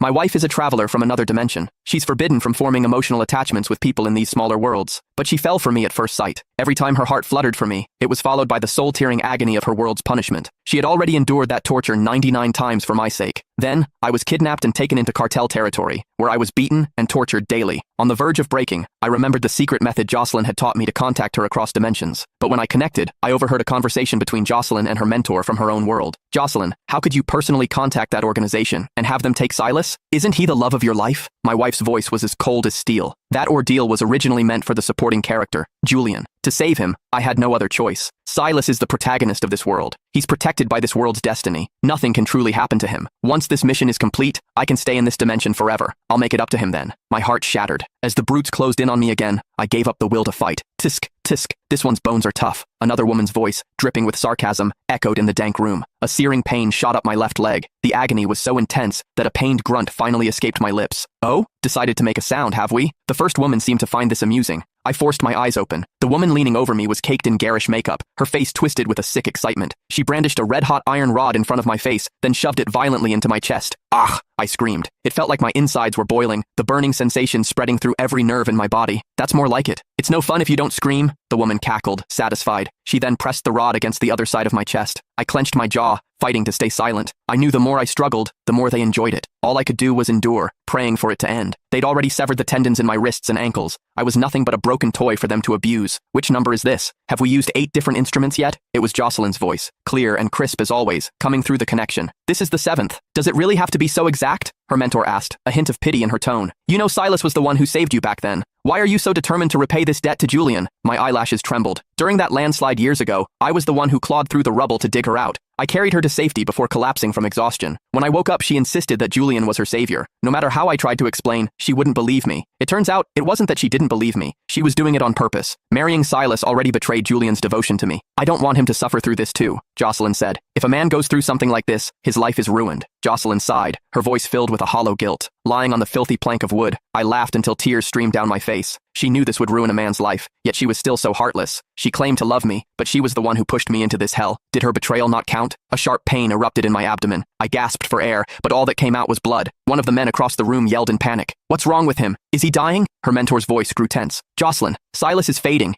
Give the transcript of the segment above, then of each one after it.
My wife is a traveler from another dimension. She's forbidden from forming emotional attachments with people in these smaller worlds. But she fell for me at first sight. Every time her heart fluttered for me, it was followed by the soul-tearing agony of her world's punishment. She had already endured that torture 99 times for my sake. Then, I was kidnapped and taken into cartel territory, where I was beaten and tortured daily. On the verge of breaking, I remembered the secret method Jocelyn had taught me to contact her across dimensions. But when I connected, I overheard a conversation between Jocelyn and her mentor from her own world. Jocelyn, how could you personally contact that organization and have them take Silas? Isn't he the love of your life? My wife's voice was as cold as steel. That ordeal was originally meant for the supporting character, Julian. To save him, I had no other choice. Silas is the protagonist of this world. He's protected by this world's destiny. Nothing can truly happen to him. Once this mission is complete, I can stay in this dimension forever. I'll make it up to him then. My heart shattered. As the brutes closed in on me again, I gave up the will to fight. Tisk, tisk, this one's bones are tough. Another woman's voice, dripping with sarcasm, echoed in the dank room. A searing pain shot up my left leg. The agony was so intense that a pained grunt finally escaped my lips. Oh? Decided to make a sound, have we? The first woman seemed to find this amusing. I forced my eyes open. The woman leaning over me was caked in garish makeup, her face twisted with a sick excitement. She brandished a red-hot iron rod in front of my face, then shoved it violently into my chest. Ah! I screamed. It felt like my insides were boiling, the burning sensation spreading through every nerve in my body. That's more like it. It's no fun if you don't scream, the woman cackled, satisfied. She then pressed the rod against the other side of my chest. I clenched my jaw, fighting to stay silent. I knew the more I struggled, the more they enjoyed it. All I could do was endure, praying for it to end. They'd already severed the tendons in my wrists and ankles. I was nothing but a broken toy for them to abuse. Which number is this? Have we used 8 different instruments yet? It was Jocelyn's voice, clear and crisp as always, coming through the connection. This is the 7th. Does it really have to be so exact? Her mentor asked, a hint of pity in her tone. You know Silas was the one who saved you back then. Why are you so determined to repay this debt to Julian? My eyelashes trembled. During that landslide years ago, I was the one who clawed through the rubble to dig her out. I carried her to safety before collapsing from exhaustion. When I woke up, she insisted that Julian was her savior. No matter how I tried to explain, she wouldn't believe me. It turns out, it wasn't that she didn't believe me. She was doing it on purpose. Marrying Silas already betrayed Julian's devotion to me. I don't want him to suffer through this too, Jocelyn said. If a man goes through something like this, his life is ruined. Jocelyn sighed, her voice filled with a hollow guilt. Lying on the filthy plank of wood, I laughed until tears streamed down my face. She knew this would ruin a man's life, yet she was still so heartless. She claimed to love me, but she was the one who pushed me into this hell. Did her betrayal not count? A sharp pain erupted in my abdomen. I gasped for air, but all that came out was blood. One of the men across the room yelled in panic. What's wrong with him? Is he dying? Her mentor's voice grew tense. Jocelyn, Silas is fading.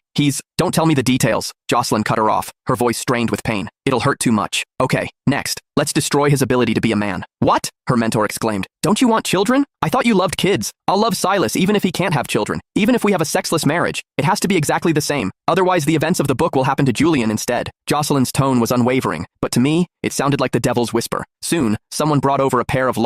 Don't tell me the details. Jocelyn cut her off, her voice strained with pain. It'll hurt too much. Okay, next. Let's destroy his ability to be a man. What? Her mentor exclaimed. Don't you want children? I thought you loved kids. I'll love Silas even if he can't have children. Even if we have a sexless marriage, it has to be exactly the same. Otherwise, the events of the book will happen to Julian instead. Jocelyn's tone was unwavering, but to me, it sounded like the devil's whisper. Soon, someone brought over a pair of